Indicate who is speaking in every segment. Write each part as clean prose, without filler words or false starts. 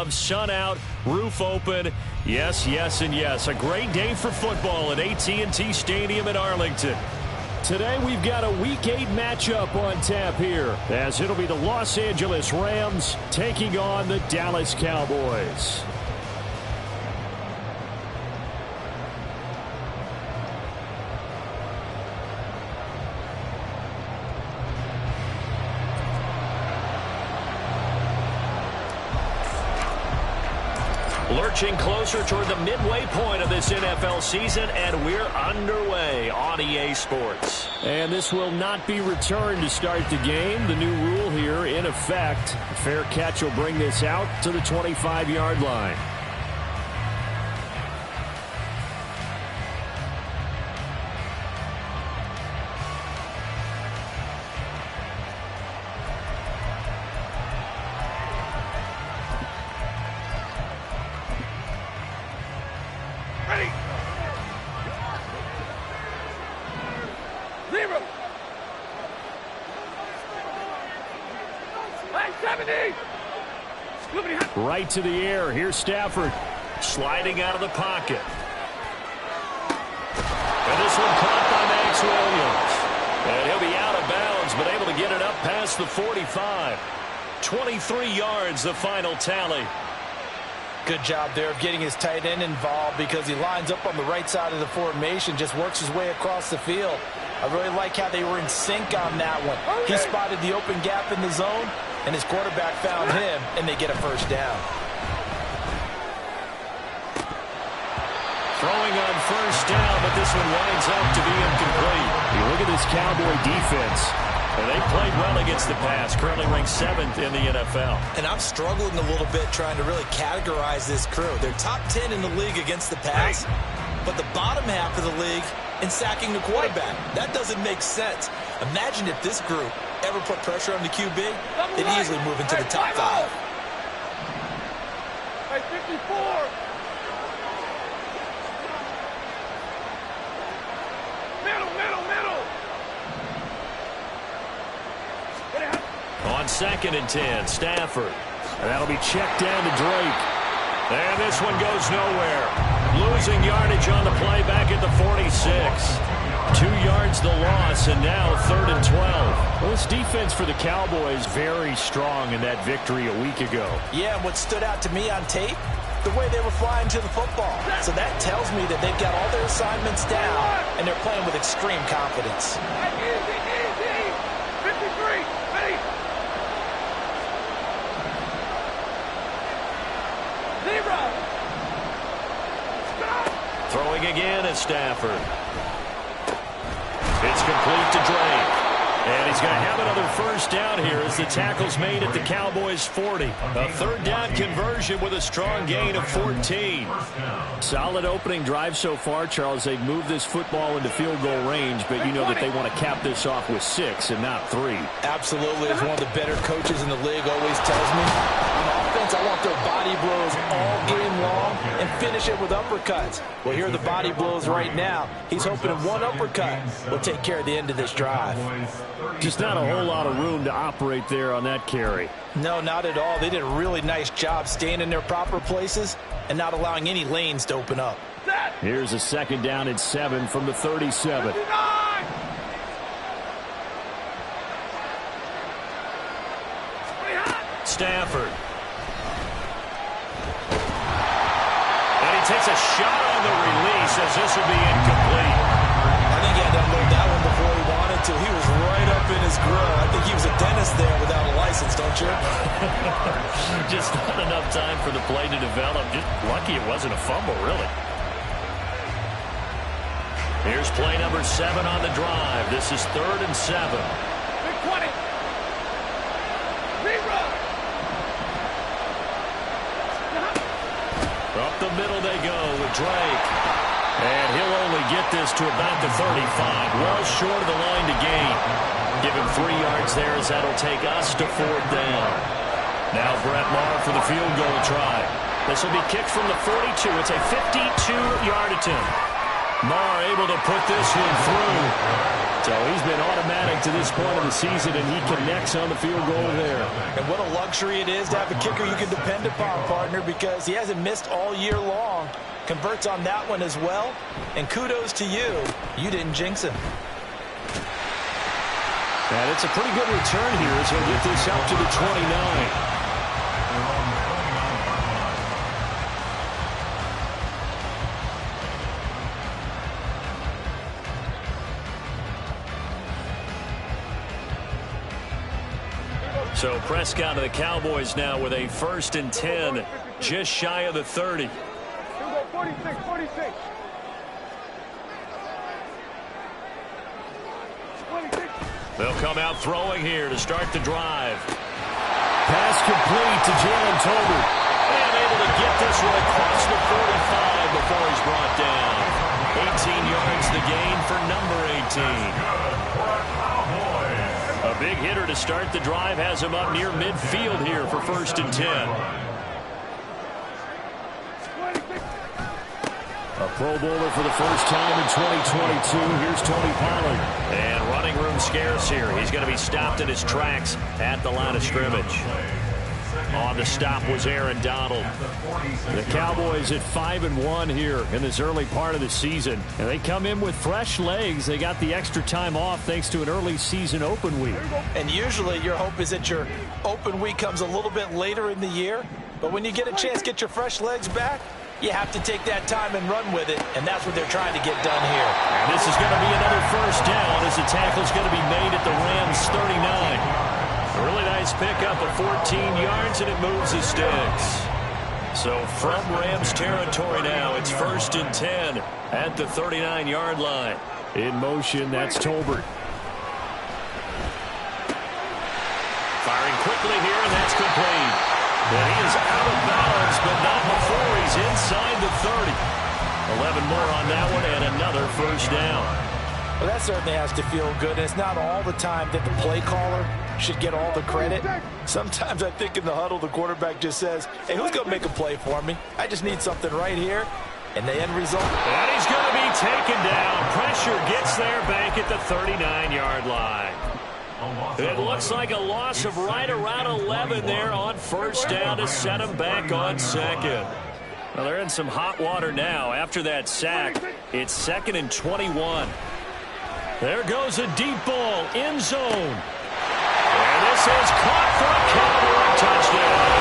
Speaker 1: gloves, sun out, roof open. Yes, yes, and yes. A great day for football at AT&T Stadium in Arlington. Today we've got a Week 8 matchup on tap here, as it'll be the Los Angeles Rams taking on the Dallas Cowboys. Lurching closer toward the midway point of this NFL season, and we're underway on EA Sports. And this will not be returned to start the game. The new rule here in effect. A fair catch will bring this out to the 25-yard line. Right to the air. Here's Stafford. Sliding out of the pocket. And this one caught by Max Williams. And he'll be out of bounds, but able to get it up past the 45. 23 yards, the final tally.
Speaker 2: Good job there of getting his tight end involved, because he lines up on the right side of the formation, just works his way across the field. I really like how they were in sync on that one. He spotted the open gap in the zone, and his quarterback found him, and they get a first down.
Speaker 1: Throwing on first down, but this one winds up to be incomplete. You look at this Cowboy defense. And they played well against the pass, currently ranked 7th in the NFL.
Speaker 3: And I'm struggling a little bit trying to really categorize this crew. They're top 10 in the league against the pass, but the bottom half of the league in sacking the quarterback. That doesn't make sense. Imagine if this group ever put pressure on the QB, they'd easily move into the top 5.
Speaker 4: Hey, 54.
Speaker 1: On 2nd and 10, Stafford. And that'll be checked down to Drake. And this one goes nowhere. Losing yardage on the play back at the 46. 2 yards the loss, and now 3rd and 12. Well, this defense for the Cowboys very strong in that victory a week ago.
Speaker 2: Yeah, and what stood out to me on tape, the way they were flying to the football. So that tells me that they've got all their assignments down, and they're playing with extreme confidence.
Speaker 4: Easy, easy. 53, ready.
Speaker 1: Throwing again is Stafford. It's complete to Drake. And he's going to have another first down here as the tackle's made at the Cowboys' 40. A 3rd down conversion with a strong gain of 14. Solid opening drive so far, Charles. They've moved this football into field goal range, but you know that they want to cap this off with 6 and not 3.
Speaker 2: Absolutely. As one of the better coaches in the league always tells me, on offense, I want their body blows all game long and finish it with uppercuts. Well, here are the body blows right now. He's hoping that one uppercut will take care of the end of this drive.
Speaker 1: Just not a whole lot of room to operate there on that carry.
Speaker 2: No, not at all. They did a really nice job staying in their proper places and not allowing any lanes to open up.
Speaker 1: Here's a 2nd down and 7 from the 37. Stafford. And he takes a shot on the release as this will be incomplete.
Speaker 3: I think he had to unload that one before he wanted to. He was right up in his grill. I think he was a dentist there without a license, don't you?
Speaker 1: Just not enough time for the play to develop. Just lucky it wasn't a fumble, really. Here's play number 7 on the drive. This is 3rd and 7.
Speaker 4: Big 20. Rerun.
Speaker 1: Up the middle they go with Drake. And he'll only get this to about the 35. Well short of the line to gain. Give him 3 yards there as that'll take us to 4th down. Now Brett Maher for the field goal try. This will be kicked from the 42. It's a 52-yard attempt. Maher able to put this one through. So he's been automatic to this point of the season, and he connects on the field goal there.
Speaker 2: And what a luxury it is to have a kicker you can depend upon, partner, because he hasn't missed all year long. Converts on that one as well. And kudos to you. You didn't jinx him.
Speaker 1: And it's a pretty good return here as he'll get this out to the 29. So Prescott of the Cowboys now with a 1st and 10, just shy of the 30.
Speaker 4: 46, 46. 26.
Speaker 1: They'll come out throwing here to start the drive. Pass complete to Jalen Tolbert. And able to get this one across the 45 before he's brought down. 18 yards the gain for number 18. A big hitter to start the drive has him up near midfield here for 1st and 10. A Pro Bowler for the first time in 2022. Here's Tony Pollard. And running room scarce here. He's going to be stopped in his tracks at the line of scrimmage. On the stop was Aaron Donald. The Cowboys at 5-1 here in this early part of the season. And they come in with fresh legs. They got the extra time off thanks to an early season open week.
Speaker 2: And usually your hope is that your open week comes a little bit later in the year. But when you get a chance to get your fresh legs back, you have to take that time and run with it. And that's what they're trying to get done here.
Speaker 1: And this is going to be another 1st down as the tackle's going to be made at the Rams 39. A really nice pickup of 14 yards, and it moves the sticks. So from Rams territory now, it's 1st and 10 at the 39-yard line. In motion, that's Tolbert. Firing quickly here, and that's complete. And he is out of bounds, but not before he's inside the 30. 11 more on that one, and another 1st down.
Speaker 2: Well, that certainly has to feel good. And it's not all the time that the play caller should get all the credit. Sometimes I think in the huddle, the quarterback just says, hey, who's going to make a play for me? I just need something right here. And the end result.
Speaker 1: And he's going to be taken down. Pressure gets there back at the 39-yard line. It looks like a loss of right around 11 there on 1st down to set him back on 2nd. Well, they're in some hot water now. After that sack, it's 2nd and 21. There goes a deep ball, end zone. And this is caught for a Cowboy touchdown.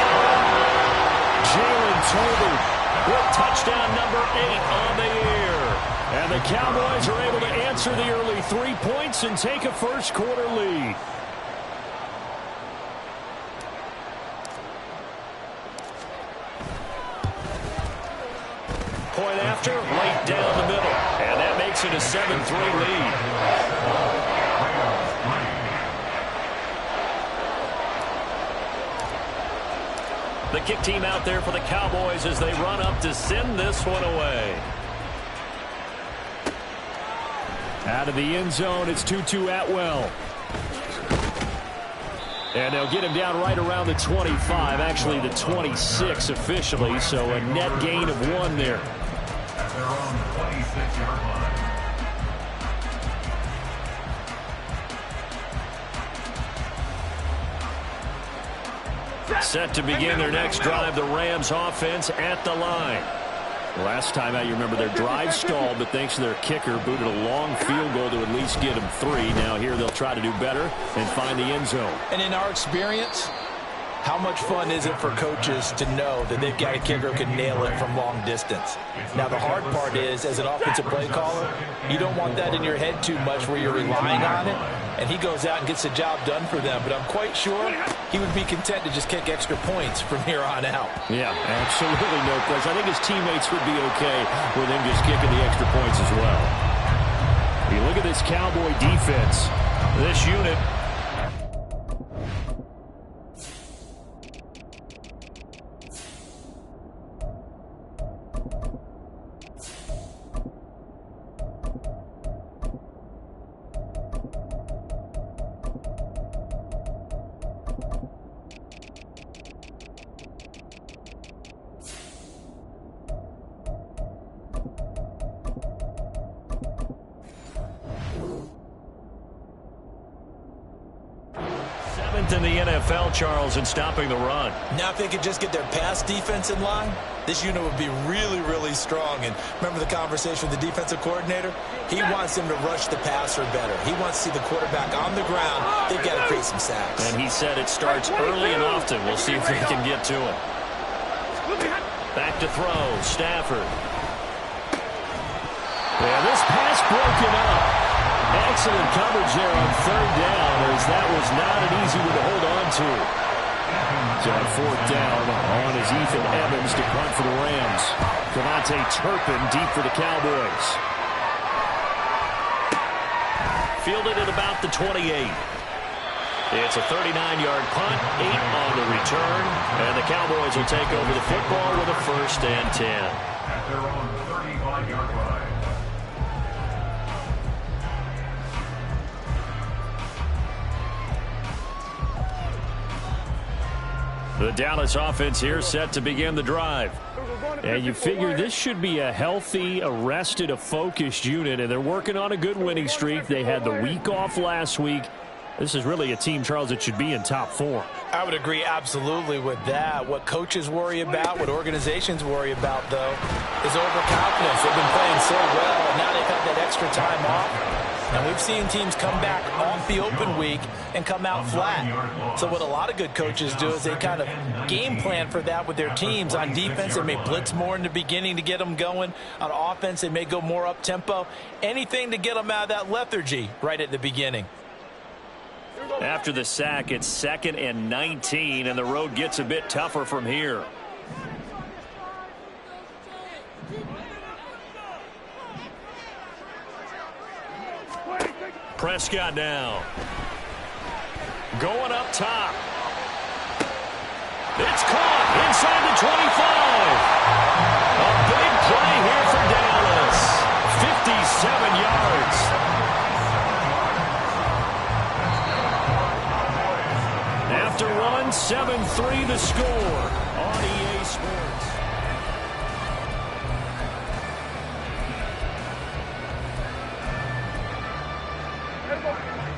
Speaker 1: Jalen Tolbert with touchdown number 8 on the year. And the Cowboys are able to answer the early 3 points and take a 1st quarter lead. Point after, late down the middle. And that makes it a 7-3 lead. The kick team out there for the Cowboys as they run up to send this one away. Out of the end zone, it's Tutu Atwell. And they'll get him down right around the 25, actually the 26 officially, so a net gain of 1 there.
Speaker 5: At their own 26-yard line.
Speaker 1: Set to begin their next drive, the Rams offense at the line. Last time out, you remember their drive stalled, but thanks to their kicker, booted a long field goal to at least get them 3. Now here they'll try to do better and find the end zone.
Speaker 2: And in our experience, how much fun is it for coaches to know that they've got a kicker who can nail it from long distance? Now, the hard part is, as an offensive play caller, you don't want that in your head too much where you're relying on it, and he goes out and gets the job done for them. But I'm quite sure he would be content to just kick extra points from here on out.
Speaker 1: Yeah, absolutely no question. I think his teammates would be okay with him just kicking the extra points as well. You look at this Cowboy defense. This unit in the NFL, Charles, in stopping the run.
Speaker 3: Now if they could just get their pass defense in line, this unit would be really, really strong. And remember the conversation with the defensive coordinator? He wants them to rush the passer better. He wants to see the quarterback on the ground. They've got to create some sacks.
Speaker 1: And he said it starts early and often. We'll see if they can get to it. Back to throw, Stafford. Yeah, this pass broken up. Excellent coverage there on third down, as that was not an easy one to hold on to. So on fourth down, on is Ethan Evans to punt for the Rams. Devontae Turpin deep for the Cowboys. Fielded at about the 28. It's a 39-yard punt, 8 on the return, and the Cowboys will take over the football with a 1st and 10.
Speaker 5: At their own 35-yard line.
Speaker 1: The Dallas offense here set to begin the drive. And you figure this should be a healthy, rested, a focused unit, and they're working on a good winning streak. They had the week off last week. This is really a team, Charles, that should be in top form.
Speaker 2: I would agree absolutely with that. What coaches worry about, what organizations worry about, though, is overconfidence. They've been playing so well, and now they've had that extra time off. And we've seen teams come back off the open week and come out flat. So what a lot of good coaches do is they kind of game plan for that with their teams. On defense, they may blitz more in the beginning to get them going. On offense, they may go more up-tempo. Anything to get them out of that lethargy right at the beginning.
Speaker 1: After the sack, it's 2nd and 19, and the road gets a bit tougher from here. Prescott now. Going up top. It's caught inside the 25. A big play here for Dallas. 57 yards. After one, 7-3 the score on EA Sports.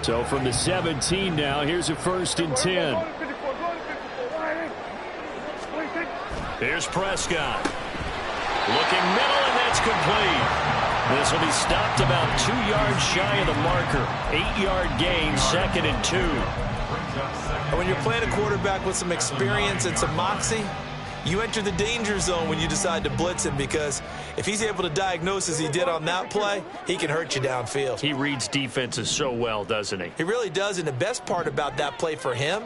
Speaker 1: So from the 17 now, here's a 1st and 10. Here's Prescott. Looking middle, and that's complete. This will be stopped about 2 yards shy of the marker. 8-yard gain, 2nd and 2.
Speaker 3: And when you're playing a quarterback with some experience and some moxie, you enter the danger zone when you decide to blitz him, because if he's able to diagnose as he did on that play, he can hurt you downfield.
Speaker 1: He reads defenses so well, doesn't he?
Speaker 3: He really does, and the best part about that play for him,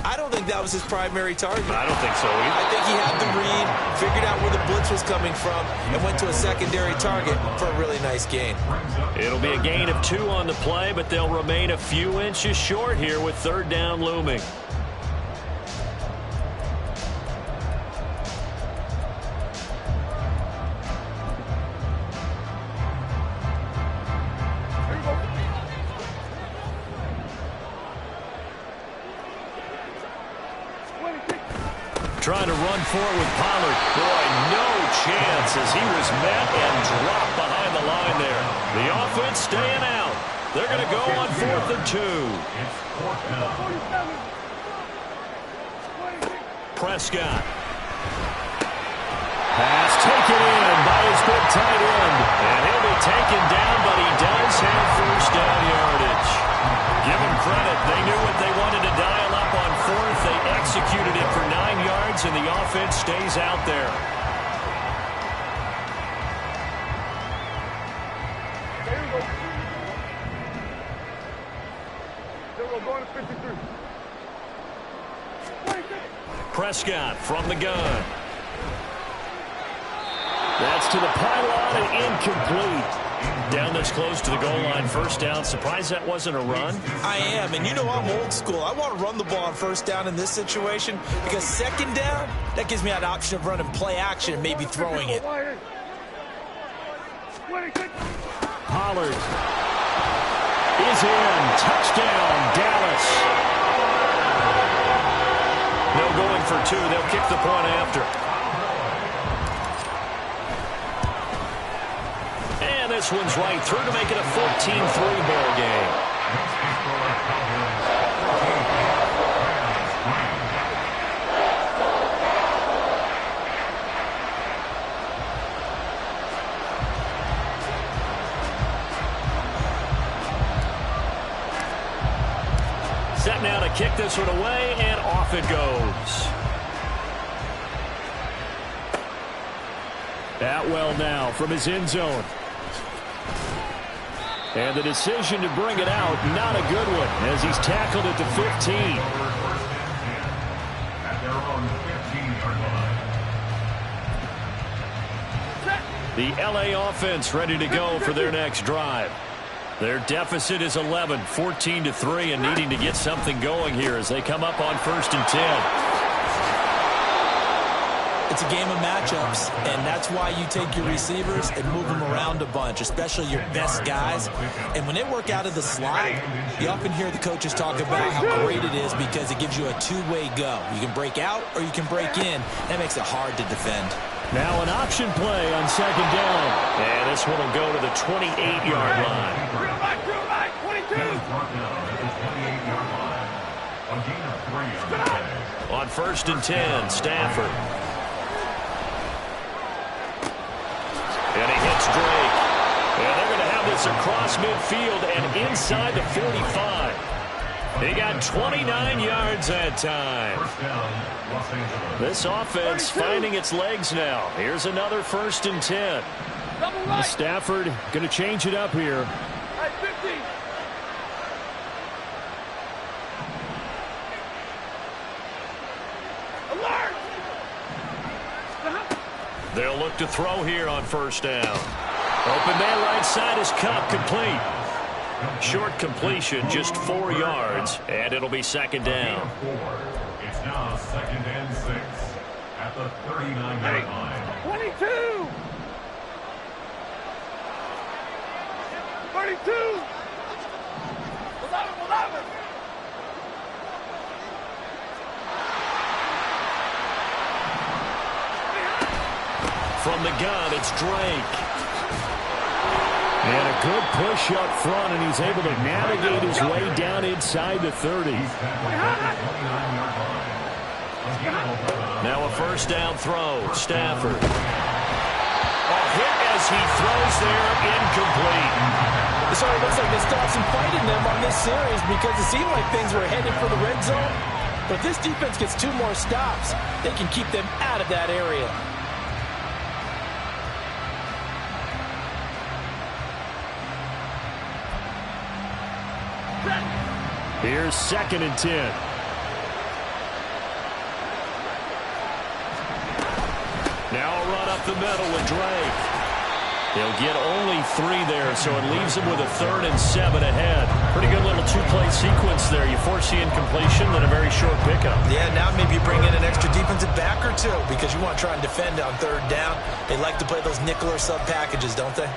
Speaker 3: I don't think that was his primary target.
Speaker 1: I don't think so either.
Speaker 3: I think he had the read, figured out where the blitz was coming from, and went to a secondary target for a really nice gain.
Speaker 1: It'll be a gain of 2 on the play, but they'll remain a few inches short here with 3rd down looming. Trying to run for it with Pollard. Boy, no chance as he was met and dropped behind the line there. The offense staying out. They're going to go on 4th and 2. Prescott. Pass taken in by his good tight end. And he'll be taken down, but he does have 1st down yardage. Give them credit. They knew what they wanted to dial up on 4th. They executed it for 9 yards, and the offense stays out there. Prescott from the gun. That's to the pylon and incomplete. Down this close to the goal line, 1st down. Surprised that wasn't a run?
Speaker 3: I am, and you know I'm old school. I want to run the ball on 1st down in this situation, because 2nd down, that gives me an option of running play action and maybe throwing it.
Speaker 1: Pollard is in. Touchdown, Dallas. No going for 2. They'll kick the point after. And this one's right through to make it a 14-3 ball game. kick this one away, and off it goes. Atwell now from his end zone. And the decision to bring it out, not a good one, as he's tackled at the 15.
Speaker 5: At their own 15-yard line.
Speaker 1: The LA offense ready to go for their next drive. Their deficit is 11, 14-3, and needing to get something going here as they come up on 1st and 10.
Speaker 3: It's a game of matchups, and that's why you take your receivers and move them around a bunch, especially your best guys. And when they work out of the slot, you often hear the coaches talk about how great it is because it gives you a two-way go. You can break out or you can break in. That makes it hard to defend.
Speaker 1: Now an option play on 2nd down. And this one will go to the 28-yard line.
Speaker 4: Real light, 22.
Speaker 5: Brought down at the 28-yard line. A gain of 3 on the play.
Speaker 1: On 1st and 10, Stafford. And he hits Drake. And they're going to have this across midfield and inside the 45. He got 29 yards that time.
Speaker 5: First down, Los Angeles.
Speaker 1: This offense finding its legs now. Here's another 1st and 10.
Speaker 4: Double right.
Speaker 1: Stafford going to change it up here.
Speaker 4: Hey, 50. Alert.
Speaker 1: They'll look to throw here on 1st down. Open man right side is Cup, complete. Short completion, just 4 yards, and it'll be 2nd down.
Speaker 5: 4. It's now 2nd and 6 at the 39-yard line.
Speaker 4: 22. 32. 11.
Speaker 1: From the gun, it's Drake. And a good push up front, and he's able to navigate his way down inside the 30. Now a 1st down throw. Stafford. A hit as he throws there, incomplete.
Speaker 2: So it looks like they stopped some fight in them on this series because it seemed like things were headed for the red zone. But this defense gets 2 more stops. They can keep them out of that area.
Speaker 1: Here's 2nd and 10. Now a run up the middle with Drake. He'll get only 3 there, so it leaves him with a 3rd and 7 ahead. Pretty good little 2-play sequence there. You force the incompletion, then a very short pickup.
Speaker 3: Yeah, now maybe you bring in an extra defensive back or 2 because you want to try and defend on 3rd down. They like to play those nickel or sub packages, don't they?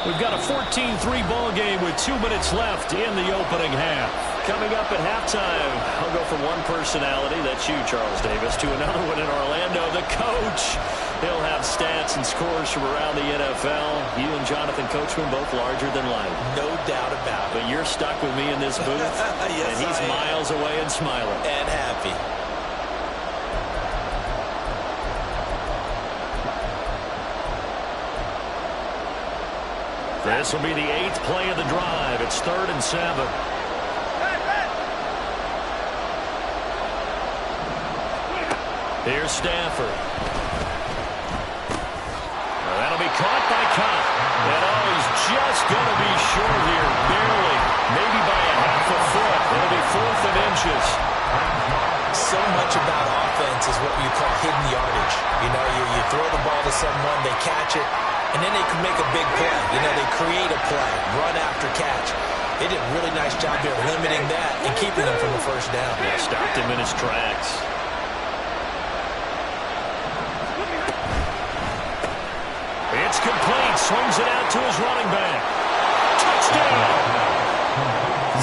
Speaker 1: We've got a 14-3 ball game with 2 minutes left in the opening half. Coming up at halftime, I'll go from one personality, that's you, Charles Davis, to another one in Orlando, the coach. He'll have stats and scores from around the NFL. You and Jonathan Coachman both larger than life.
Speaker 3: No doubt about it.
Speaker 1: But you're stuck with me in this booth,
Speaker 3: Yes,
Speaker 1: and he's miles away and smiling.
Speaker 3: And happy.
Speaker 1: This will be the 8th play of the drive. It's 3rd and 7. Here's Stafford. That'll be caught by Cup. And he's just going to be short here, barely. Maybe by a half a foot. It'll be 4th and inches.
Speaker 3: So much about offense is what you call hidden yardage. You know, you throw the ball to someone, they catch it, and then they can make a big play. You know, they create a play, run after catch. They did a really nice job here limiting that and keeping them from the 1st down.
Speaker 1: Yeah, stopped him in his tracks. It's complete. Swings it out to his running back. Touchdown!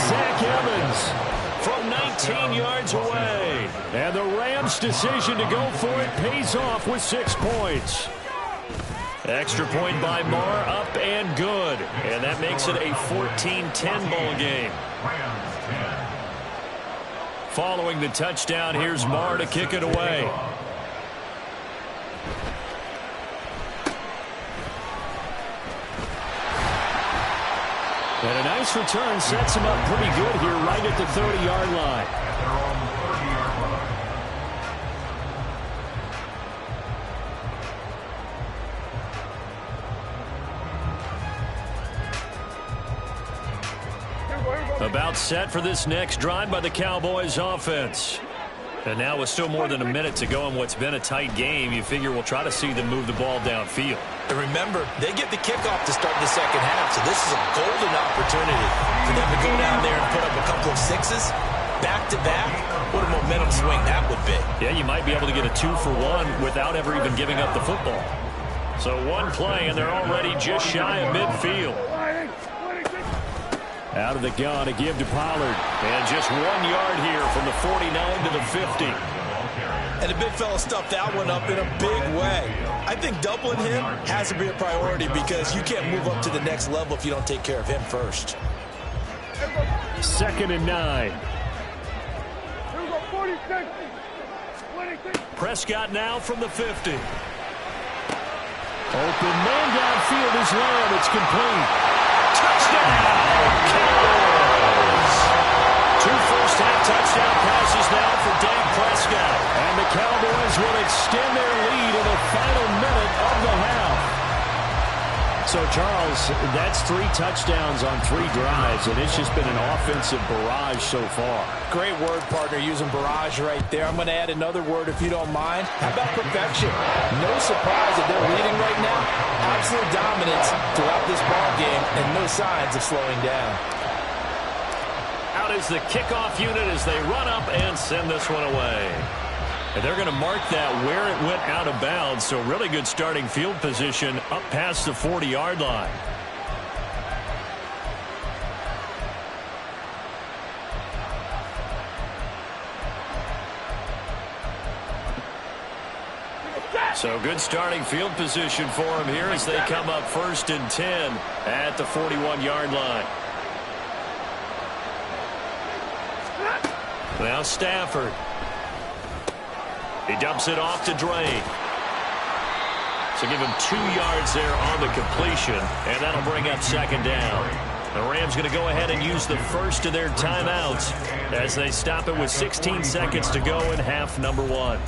Speaker 1: Zach Evans from 19 yards away. And the Rams' decision to go for it pays off with 6 points. Extra point by Marr, up and good. And that makes it a 14-10 ball game.
Speaker 5: Rams 10,
Speaker 1: Following the touchdown, here's Marr to kick it away. And a nice return sets him up pretty good here right at the 30-yard line.
Speaker 5: At their own 30-yard line.
Speaker 1: About set for this next drive by the Cowboys offense. And now with still more than a minute to go in what's been a tight game, you figure we'll try to see them move the ball downfield.
Speaker 3: And remember, they get the kickoff to start the second half, so this is a golden opportunity for them to go down there and put up a couple of sixes back-to-back. What a momentum swing that would be.
Speaker 1: Yeah, you might be able to get a 2-for-1 without ever even giving up the football. So one play, and they're already just shy of midfield. Out of the gun to give to Pollard. And just 1 yard here from the 49 to the 50.
Speaker 3: And the big fella stuffed that one up in a big way. I think doubling him has to be a priority because you can't move up to the next level if you don't take care of him first.
Speaker 1: 2nd and 9. Prescott now from the 50. Open man downfield is Lamb. It's complete. Touchdown! Cowboys! 2 first-half touchdown passes now for Dak Prescott. And the Cowboys will extend their lead in the final minute of the half. So, Charles, that's 3 touchdowns on 3 drives, and it's just been an offensive barrage so far.
Speaker 2: Great word, partner, using barrage right there. I'm going to add another word if you don't mind. How about perfection? No surprise that they're leading right now. Absolute dominance throughout this ball game and no signs of slowing down.
Speaker 1: Out is the kickoff unit as they run up and send this one away. And they're going to mark that where it went out of bounds, so really good starting field position up past the 40-yard line. So good starting field position for him here as they come up 1st and 10 at the 41-yard line. Now Stafford. He dumps it off to Drake. So give him 2 yards there on the completion, and that'll bring up 2nd down. The Rams going to go ahead and use the first of their timeouts as they stop it with 16 seconds to go in half number 1.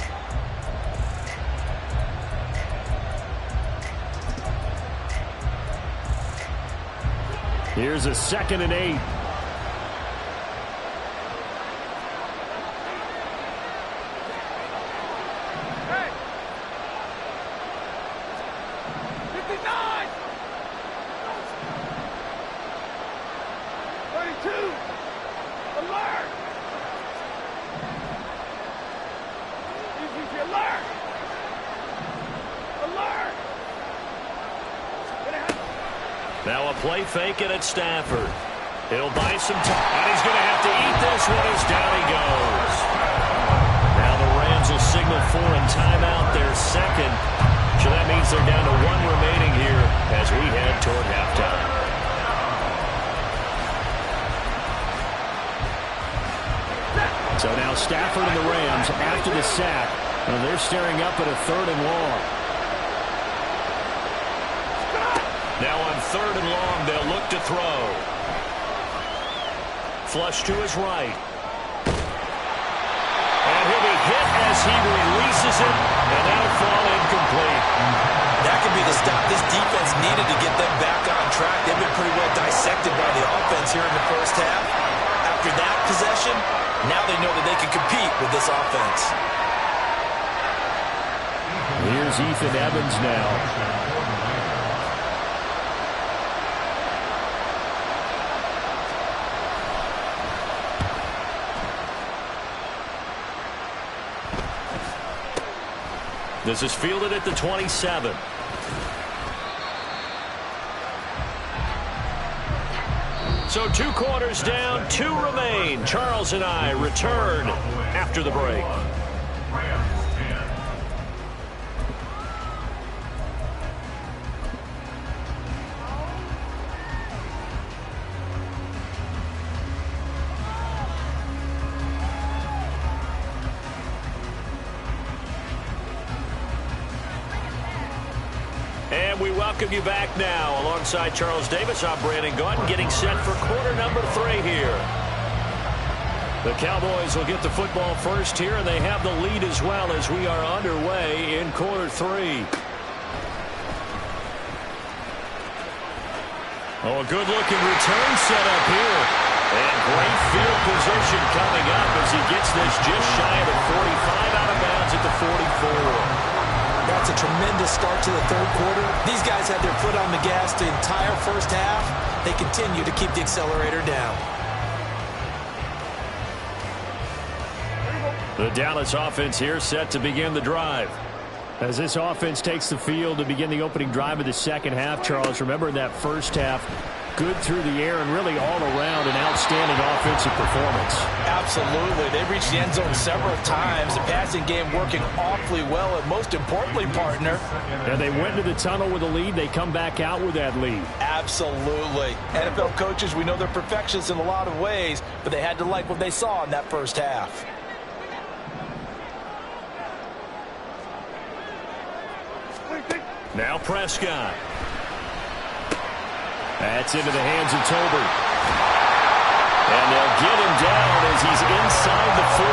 Speaker 1: Here's a 2nd and 8. Now a play fake it at Stafford. He'll buy some time, and he's going to have to eat this one as down he goes. Now the Rams will signal for a timeout, their 2nd. So that means they're down to 1 remaining here as we head toward halftime. So now Stafford and the Rams after the sack, and they're staring up at a 3rd and long. Now on 3rd and long, they'll look to throw. Flush to his right. And he'll be hit as he releases it, and that'll fall incomplete.
Speaker 3: That could be the stop this defense needed to get them back on track. They've been pretty well dissected by the offense here in the first half. After that possession, now they know that they can compete with this offense.
Speaker 1: Here's Ethan Evans now. This is fielded at the 27. So 2 quarters down, 2 remain. Charles and I return after the break. And we welcome you back now. Alongside Charles Davis, I'm Brandon Gaudin, getting set for quarter number 3 here. The Cowboys will get the football first here, and they have the lead as well as we are underway in quarter 3. Oh, a good-looking return set up here. And great field position coming up as he gets this just shy of the 45, out of bounds at the 44.
Speaker 3: That's a tremendous start to the third quarter. These guys had their foot on the gas the entire first half. They continue to keep the accelerator down.
Speaker 1: The Dallas offense here set to begin the drive. As this offense takes the field to begin the opening drive of the second half, Charles, remember in that first half, good through the air and really all around an outstanding offensive performance.
Speaker 2: Absolutely. They reached the end zone several times. The passing game working awfully well, and most importantly, partner.
Speaker 1: And they went to the tunnel with a lead. They come back out with that lead.
Speaker 2: Absolutely. NFL coaches, we know they're perfectionists in a lot of ways, but they had to like what they saw in that first half.
Speaker 1: Now Prescott. That's into the hands of Tolbert. And they'll get him down as he's inside the 40.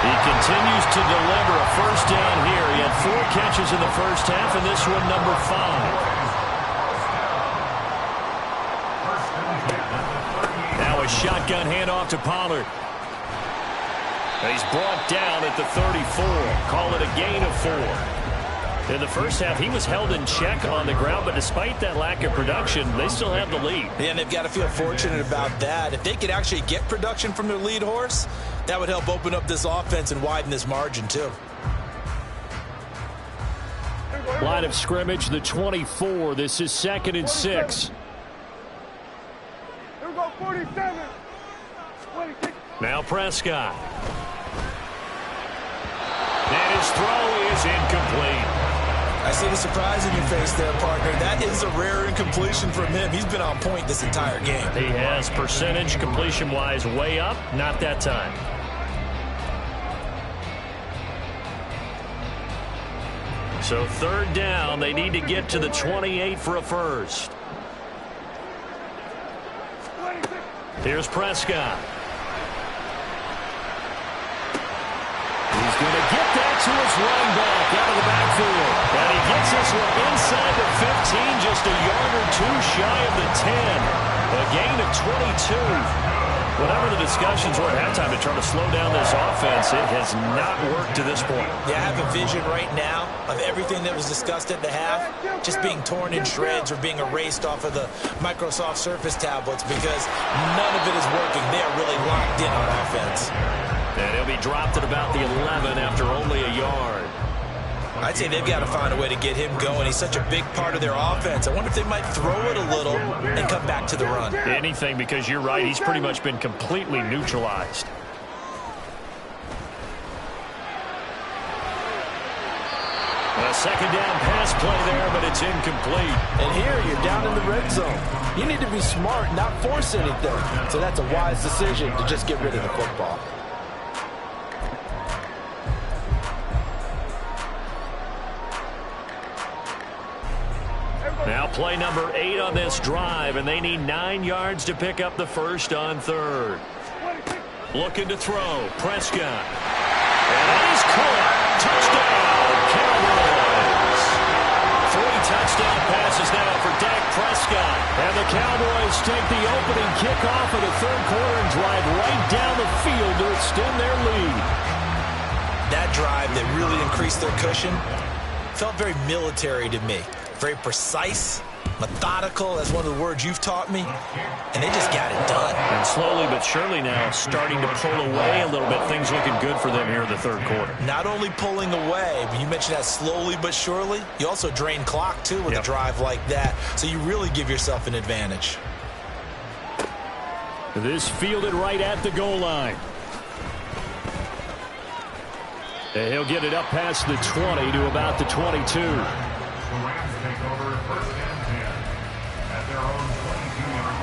Speaker 1: He continues to deliver a first down here. He had 4 catches in the first half, and this one number 5. Now a shotgun handoff to Pollard. He's brought down at the 34. Call it a gain of 4. In the first half, he was held in check on the ground, but despite that lack of production, they still have the lead.
Speaker 3: Yeah, and they've got to feel fortunate about that. If they could actually get production from their lead horse, that would help open up this offense and widen this margin, too.
Speaker 1: Line of scrimmage, the 24. This is 2nd and 6.
Speaker 4: Here we go, 47. 26.
Speaker 1: Now Prescott. And his throw is incomplete.
Speaker 3: I see the surprise in your face there, partner. That is a rare incompletion from him. He's been on point this entire game.
Speaker 1: He has percentage completion-wise way up. Not that time. So 3rd down. They need to get to the 28 for a first.
Speaker 4: 26.
Speaker 1: Here's Prescott. He's going to get that to his running back out of the backfield. And he gets this one inside the 15, just a yard or 2 shy of the 10. A gain of 22. Whatever the discussions were at halftime to try to slow down this offense, it has not worked to this point.
Speaker 3: Yeah, I have a vision right now of everything that was discussed at the half just being torn in shreds or being erased off of the Microsoft Surface tablets because none of it is working. They are really locked in on offense.
Speaker 1: And he'll be dropped at about the 11 after only a yard.
Speaker 3: I'd say they've got to find a way to get him going. He's such a big part of their offense. I wonder if they might throw it a little and come back to the run.
Speaker 1: Anything, because you're right, he's pretty much been completely neutralized. A 2nd down pass play there, but it's incomplete.
Speaker 2: And here you're down in the red zone. You need to be smart, not force anything. So that's a wise decision to just get rid of the football.
Speaker 1: Now play number 8 on this drive, and they need 9 yards to pick up the first on 3rd. Looking to throw, Prescott. And he's caught. Touchdown, Cowboys. 3 touchdown passes now for Dak Prescott. And the Cowboys take the opening kickoff of the 3rd quarter and drive right down the field to extend their lead.
Speaker 3: That drive that really increased their cushion felt very military to me. Very precise, methodical, that's one of the words you've taught me, and they just got it done.
Speaker 1: And slowly but surely now starting to pull away a little bit. Things looking good for them here in the 3rd quarter.
Speaker 3: Not only pulling away, but you mentioned that slowly but surely, you also drain clock, too, with a drive like that, so you really give yourself an advantage.
Speaker 1: This fielded right at the goal line. And he'll get it up past the 20 to about the 22.
Speaker 5: The Rams take over 1st and 10 at their own 22-yard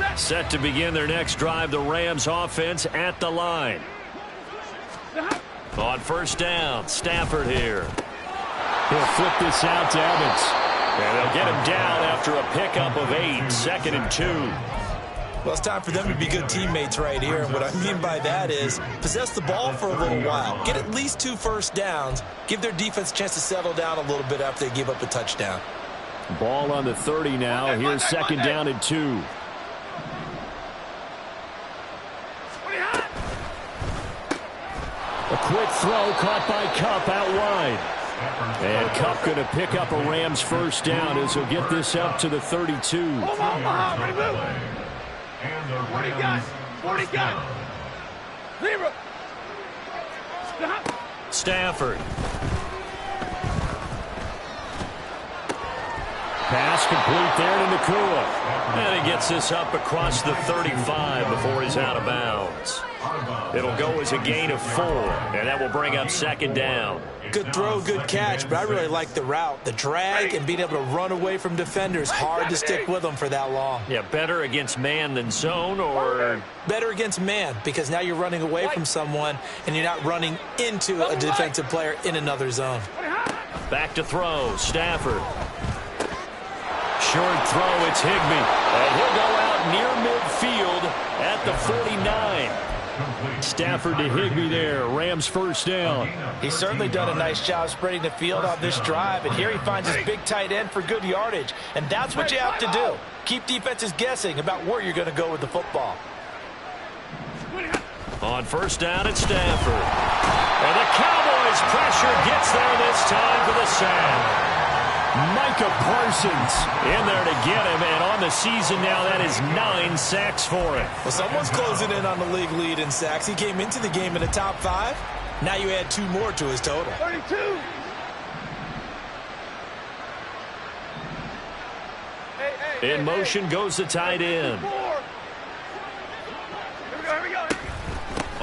Speaker 5: line.
Speaker 1: Set to begin their next drive, the Rams offense at the line. On first down, Stafford here. He'll flip this out to Evans. And they'll get him down after a pickup of 8, 2nd and 2.
Speaker 3: Well, it's time for them to be good teammates right here. And what I mean by that is possess the ball for a little while. Get at least 2 first downs. Give their defense a chance to settle down a little bit after they give up a touchdown.
Speaker 1: Ball on the 30 now. Here's 2nd down and 2. A quick throw caught by Kupp out wide. And Kupp going to pick up a Rams first down as he'll get this up to the 32.
Speaker 4: Hold on, Muhammad, move. 40 gun. 40 gun. 0. Stop.
Speaker 1: Stafford. Pass complete there to Nakua. And he gets this up across the 35 before he's out of bounds. It'll go as a gain of 4, and that will bring up 2nd down.
Speaker 3: Good throw, good catch, but I really like the route. The drag and being able to run away from defenders, hard to stick with them for that long.
Speaker 1: Yeah, better against man than zone, or?
Speaker 3: Better against man, because now you're running away from someone, and you're not running into a defensive player in another zone.
Speaker 1: Back to throw, Stafford. Short throw, it's Higbee. And he'll go out near midfield at the 49. Stafford to Higbee there. Rams first down.
Speaker 2: He's certainly done a nice job spreading the field on this drive, and here he finds his big tight end for good yardage. And that's what you have to do. Keep defenses guessing about where you're going to go with the football.
Speaker 1: On first down, it's Stafford. And the Cowboys pressure gets there this time for the sack. Micah Parsons in there to get him, and on the season now, that is 9 sacks for him.
Speaker 3: Well, someone's closing in on the league lead in sacks. He came into the game in the top 5. Now you add 2 more to his total.
Speaker 4: 32.
Speaker 1: In motion goes the tight end.
Speaker 4: Here we go.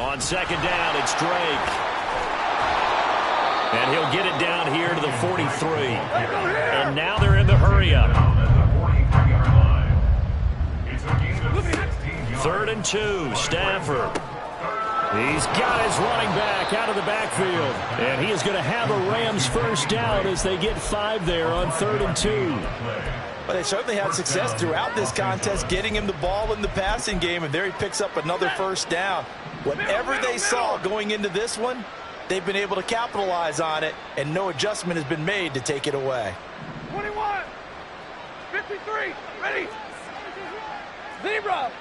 Speaker 1: On 2nd down, it's Drake. And he'll get it down here to the 43. And now they're in the hurry-up. 3rd and 2, Stafford. He's got his running back out of the backfield. And he is going to have a Rams first down as they get 5 there on 3rd and 2.
Speaker 2: But they certainly had success throughout this contest, getting him the ball in the passing game, and there he picks up another first down. Whatever they saw going into this one, they've been able to capitalize on it, and no adjustment has been made to take it away.
Speaker 4: 21. 53. Ready. 0.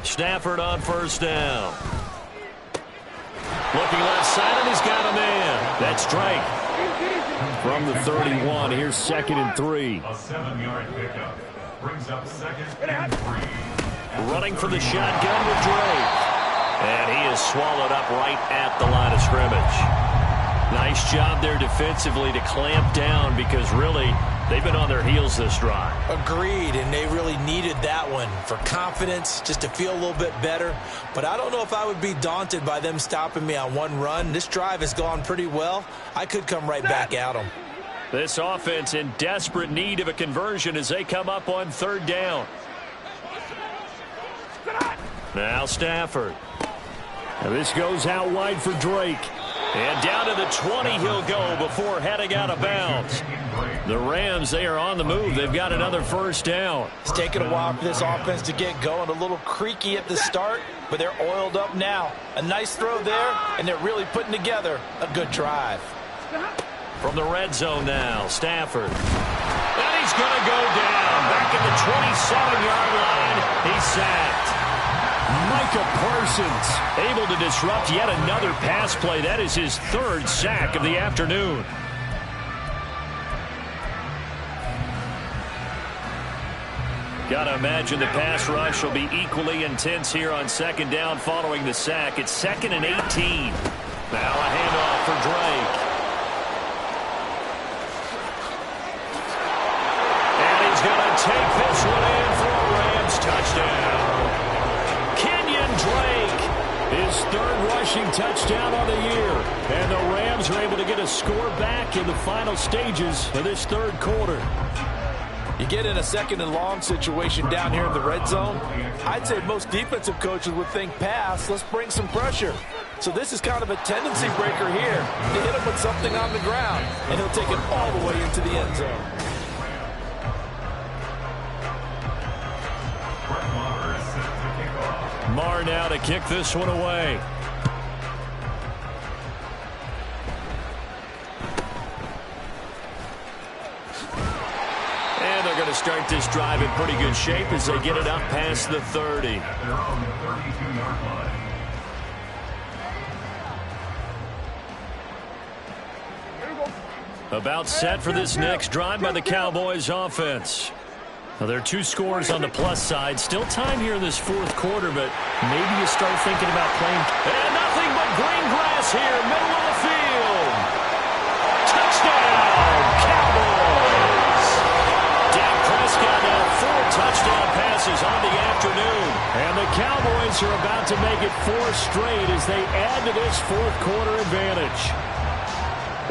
Speaker 1: Stafford on first down. Looking left side, and he's got a man. That's Drake. From the 31, here's 2nd and 3.
Speaker 5: A 7-yard pickup brings up 2nd and 3.
Speaker 1: Running for the shotgun with Drake. And he is swallowed up right at the line of scrimmage. Nice job there defensively to clamp down, because really they've been on their heels this drive.
Speaker 3: Agreed, and they really needed that one for confidence, just to feel a little bit better. But I don't know if I would be daunted by them stopping me on one run. This drive has gone pretty well. I could come right back at them.
Speaker 1: This offense in desperate need of a conversion as they come up on 3rd down. Now Stafford. And this goes out wide for Drake. And down to the 20 he'll go before heading out of bounds. The Rams, they are on the move. They've got another first down.
Speaker 2: It's taken a while for this offense to get going. A little creaky at the start, but they're oiled up now. A nice throw there, and they're really putting together a good drive.
Speaker 1: From the red zone now, Stafford. And he's going to go down. Back at the 27-yard line. He's sacked. Micah Parsons able to disrupt yet another pass play. That is his 3rd sack of the afternoon. Got to imagine the pass rush will be equally intense here on 2nd down following the sack. It's 2nd and 18. Now a handoff for Drake. And he's going to take this one in for a Rams touchdown. Drake, his 3rd rushing touchdown on the year. And the Rams are able to get a score back in the final stages of this 3rd quarter.
Speaker 2: You get in a second and long situation down here in the red zone, I'd say most defensive coaches would think pass, let's bring some pressure. So this is kind of a tendency breaker here to hit him with something on the ground, and he'll take it all the way into the end zone.
Speaker 1: Marr now to kick this one away. And they're going to start this drive in pretty good shape as they get it up past the 30.
Speaker 5: At their own 32-yard line.
Speaker 1: About set for this next drive by the Cowboys offense. Now, there are 2 scores on the plus side. Still time here in this fourth quarter, but maybe you start thinking about playing. And nothing but green grass here, middle of the field. Touchdown, Cowboys. Dak Prescott now 4 touchdown passes on the afternoon. And the Cowboys are about to make it 4 straight as they add to this fourth quarter advantage.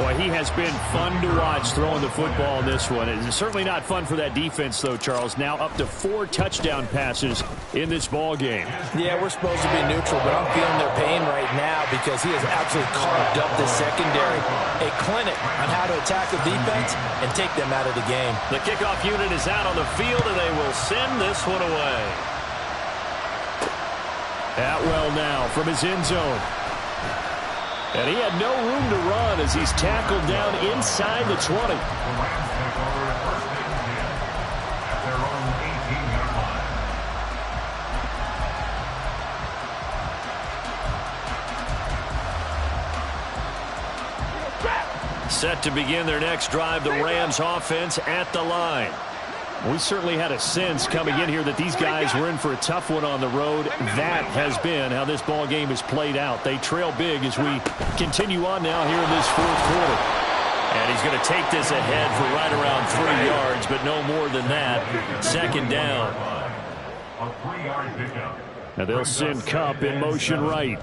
Speaker 1: Boy, he has been fun to watch throwing the football in this one. It's certainly not fun for that defense, though, Charles. Now up to 4 touchdown passes in this ball game.
Speaker 2: Yeah, we're supposed to be neutral, but I'm feeling their pain right now because he has absolutely carved up this secondary. A clinic on how to attack the defense and take them out of the game.
Speaker 1: The kickoff unit is out on the field, and they will send this one away. Atwell now from his end zone. And he had no room to run as he's tackled down inside the 20.
Speaker 5: The Rams take over at first and 10 at their own 18-yard line.
Speaker 1: Set to begin their next drive, the Rams offense at the line. We certainly had a sense coming in here that these guys were in for a tough one on the road. That has been how this ball game has played out. They trail big as we continue on now here in this fourth quarter. And he's going to take this ahead for right around 3 yards, but no more than that. Second down.
Speaker 5: A 3-yard pickup.
Speaker 1: Now they'll send Kupp in motion right.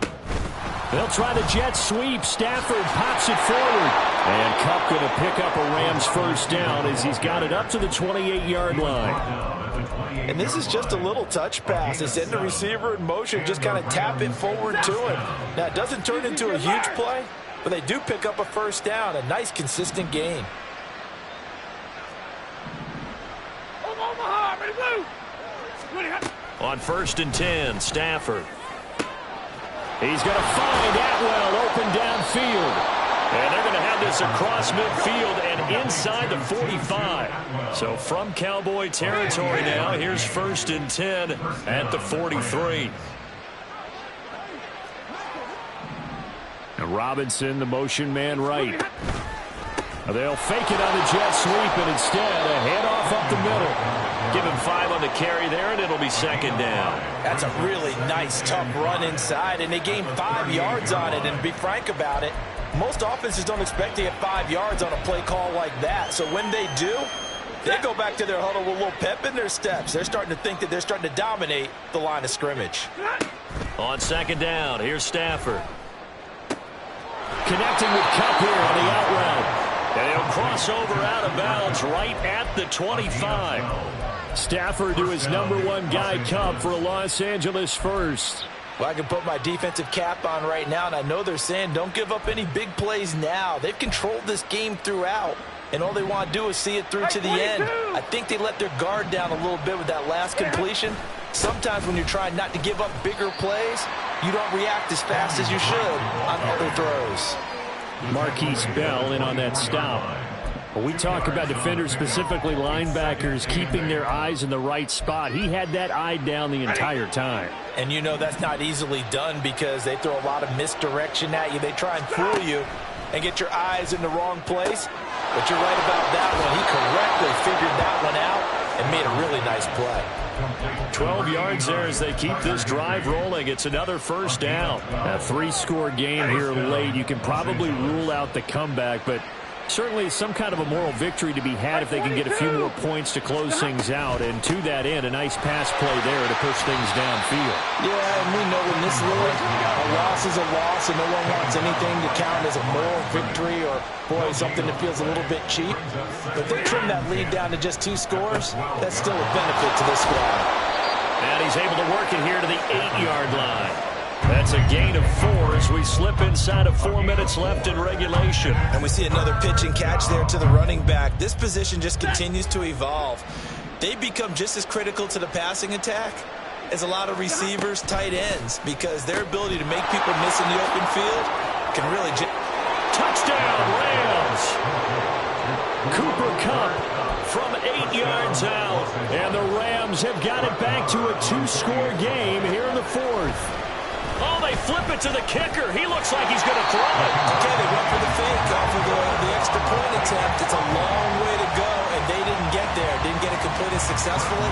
Speaker 1: They'll try the jet sweep. Stafford pops it forward. And Kupp going to pick up a Rams first down as he's got it up to the 28-yard line.
Speaker 2: And this is just a little touch pass. They send the receiver in motion, just kind of tap it forward to him. Now, it doesn't turn into a huge play, but they do pick up a first down. A nice, consistent gain.
Speaker 4: Omaha, ready, blue.
Speaker 1: On first and 10, Stafford. He's going to find Atwell open downfield. And they're going to have this across midfield and inside the 45. So from Cowboy territory now, here's first and 10 at the 43. And Robinson, the motion man right. They'll fake it on the jet sweep, and instead a handoff up the middle. Give him 5 on the carry there, and it'll be second down.
Speaker 2: That's a really nice, tough run inside, and they gained 5 yards on it. And to be frank about it, most offenses don't expect to get 5 yards on a play call like that. So when they do, they go back to their huddle with a little pep in their steps. They're starting to think that they're starting to dominate the line of scrimmage.
Speaker 1: On second down, here's Stafford. Connecting with Kupp here on the out route. And he'll cross over out of bounds right at the 25. Stafford to his #1 guy, Kupp, for a Los Angeles first.
Speaker 2: Well, I can put my defensive cap on right now, and I know they're saying don't give up any big plays now. They've controlled this game throughout, and all they want to do is see it through to the end. I think they let their guard down a little bit with that last completion. Sometimes when you're trying not to give up bigger plays, you don't react as fast as you should on other throws.
Speaker 1: Marquise Bell in on that stop. When we talk about defenders, specifically linebackers, keeping their eyes in the right spot, he had that eye down the entire time.
Speaker 2: And you know that's not easily done because they throw a lot of misdirection at you. They try and fool you and get your eyes in the wrong place. But you're right about that one. He correctly figured that one out and made a really nice play.
Speaker 1: 12 yards there as they keep this drive rolling. It's another first down. A 3-score game here late. You can probably rule out the comeback, but Certainly some kind of a moral victory to be had if they can get a few more points to close things out. And to that end, a nice pass play there to push things downfield.
Speaker 2: Yeah, and we know in this league, a loss is a loss, and no one wants anything to count as a moral victory or, boy, something that feels a little bit cheap. But if they trim that lead down to just 2 scores, that's still a benefit to this squad.
Speaker 1: And he's able to work it here to the 8-yard line. That's a gain of 4 as we slip inside of 4 minutes left in regulation.
Speaker 2: And we see another pitch and catch there to the running back. This position just continues to evolve. They've become just as critical to the passing attack as a lot of receivers, tight ends, because their ability to make people miss in the open field can really...
Speaker 1: Touchdown, Rams! Cooper Kupp from 8 yards out. And the Rams have got it back to a 2-score game here in the 4th. Oh, they flip it to the kicker. He looks like he's going to throw it.
Speaker 2: Okay, they went for the fake off of the extra point attempt. It's a long way to go, and they didn't get there. Didn't get it completed successfully.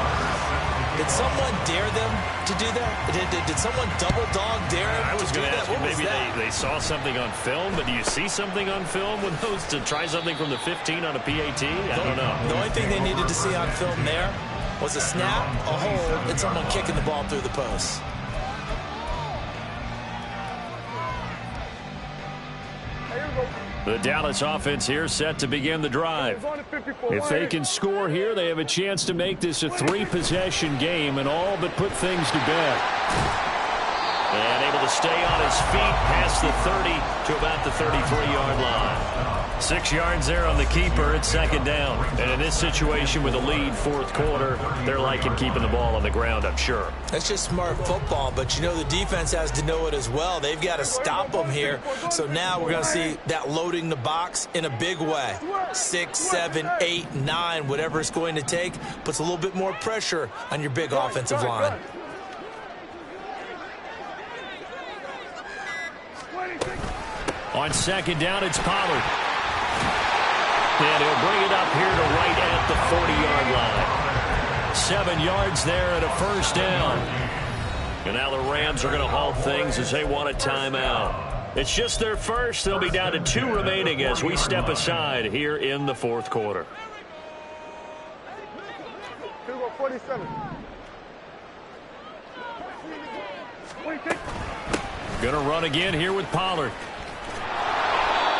Speaker 2: Did someone dare them to do that? Did someone double dog dare them?
Speaker 1: I was going to ask you, maybe they saw something on film, but do you see something on film with those to try something from the 15 on a PAT? I don't know.
Speaker 2: The only thing they needed to see on film there was a snap, a hold, and someone kicking the ball through the post.
Speaker 1: The Dallas offense here set to begin the drive. If they can score here, they have a chance to make this a 3-possession game and all but put things to bed. And able to stay on his feet past the 30 to about the 33-yard line. 6 yards there on the keeper. It's 2nd down. And in this situation with a lead 4th quarter, they're liking keeping the ball on the ground, I'm sure.
Speaker 2: That's just smart football, but you know the defense has to know it as well. They've got to stop them here. So now we're going to see that loading the box in a big way. 6, 7, 8, 9, whatever it's going to take, puts a little bit more pressure on your big offensive line.
Speaker 1: On 2nd down, it's Pollard. And he'll bring it up here to right at the 40-yard line. 7 yards there and a 1st down. And now the Rams are going to halt things as they want a timeout. It's just their first. They'll be down to 2 remaining as we step aside here in the 4th quarter.
Speaker 4: 47.
Speaker 1: Going to run again here with Pollard.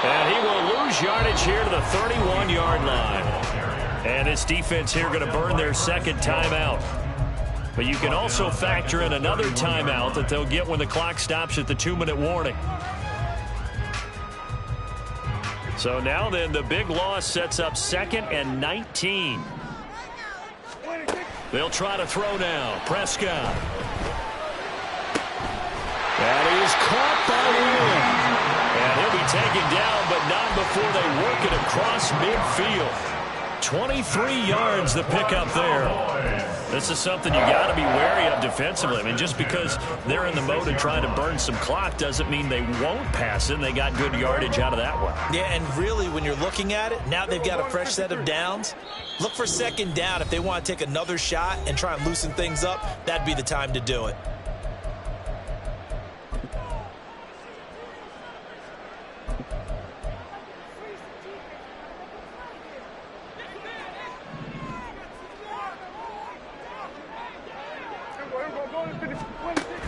Speaker 1: And he will lose yardage here to the 31-yard line. And this defense here going to burn their 2nd timeout. But you can also factor in another timeout that they'll get when the clock stops at the 2-minute warning. So now then, the big loss sets up 2nd and 19. They'll try to throw now. Prescott. And he is caught by Will. And he'll be taken down, but not before they work it across midfield. 23 yards the pickup there. This is something you got to be wary of defensively. I mean, just because they're in the mode of trying to burn some clock doesn't mean they won't pass it. And they got good yardage out of that one.
Speaker 2: Yeah, and really, when you're looking at it, now they've got a fresh set of downs. Look for 2nd down. If they want to take another shot and try and loosen things up, that'd be the time to do it.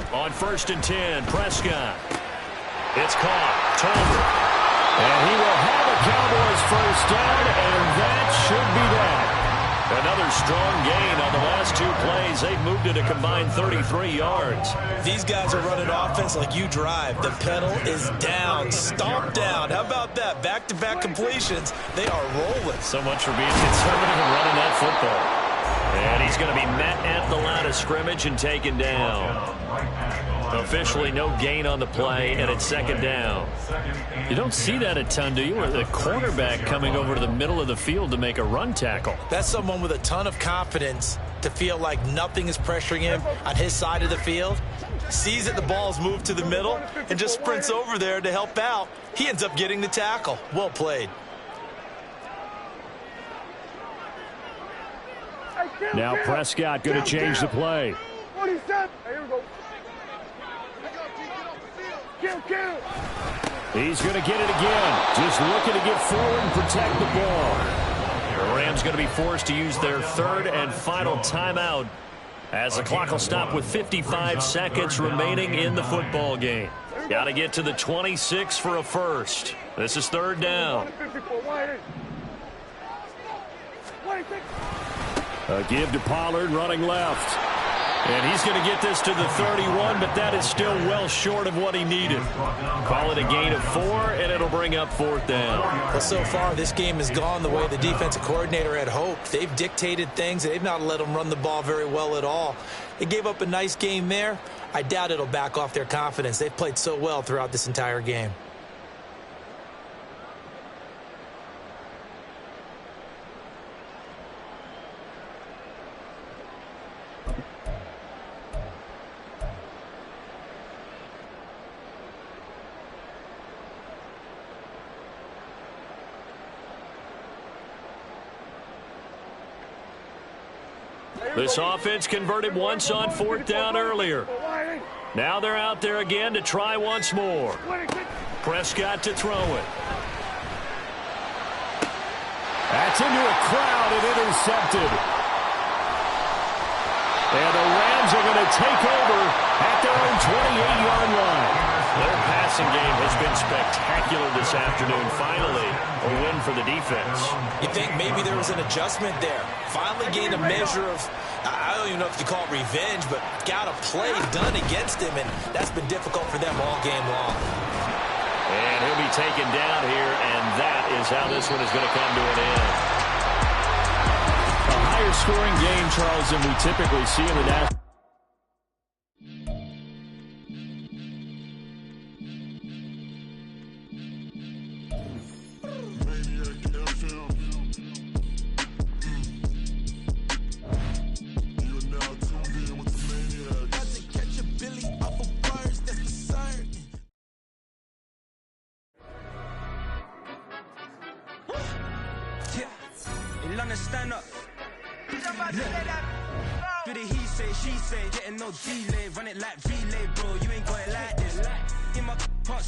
Speaker 1: On 1st and 10, Prescott. It's caught. Tolbert. And he will have a Cowboys 1st down, and that should be that. Another strong gain on the last 2 plays. They've moved it a combined 33 yards.
Speaker 2: These guys are running offense like you drive. The pedal is down, stomped down. How about that? Back-to-back completions. They are rolling.
Speaker 1: So much for being conservative and running that football. And he's going to be met at the line of scrimmage and taken down. Officially no gain on the play, and it's 2nd down. You don't see that a ton, do you? Where the cornerback coming over to the middle of the field to make a run tackle.
Speaker 2: That's someone with a ton of confidence to feel like nothing is pressuring him on his side of the field. Sees that the ball's moved to the middle and just sprints over there to help out. He ends up getting the tackle. Well played.
Speaker 1: Now Prescott going to change the play.
Speaker 4: 47. Here we go. Kill.
Speaker 1: He's going to get it again. Just looking to get forward and protect the ball. The Rams going to be forced to use their third and final timeout as the clock will stop with 55 seconds remaining in the football game. Got to get to the 26 for a first. This is third down. A give to Pollard running left. And he's going to get this to the 31, but that is still well short of what he needed. Call it a gain of 4, and it'll bring up fourth down.
Speaker 2: Well, so far, this game has gone the way the defensive coordinator had hoped. They've dictated things. They've not let them run the ball very well at all. They gave up a nice game there. I doubt it'll back off their confidence. They've played so well throughout this entire game.
Speaker 1: This offense converted once on fourth down earlier. Now they're out there again to try once more. Prescott to throw it. That's into a crowd and intercepted. And the Rams are going to take over at their own 28-yard line. Their passing game has been spectacular this afternoon. Finally, a win for the defense.
Speaker 2: You think maybe there was an adjustment there. Finally gained a measure of, I don't even know if you call it revenge, but got a play done against him, and that's been difficult for them all game long.
Speaker 1: And he'll be taken down here, and that is how this one is going to come to an end.
Speaker 6: A higher scoring game, Charles, than we typically see in the national.
Speaker 7: Stand up. Do the he say, she say, getting no delay, run it like relay, bro. You ain't got it like this. In my part,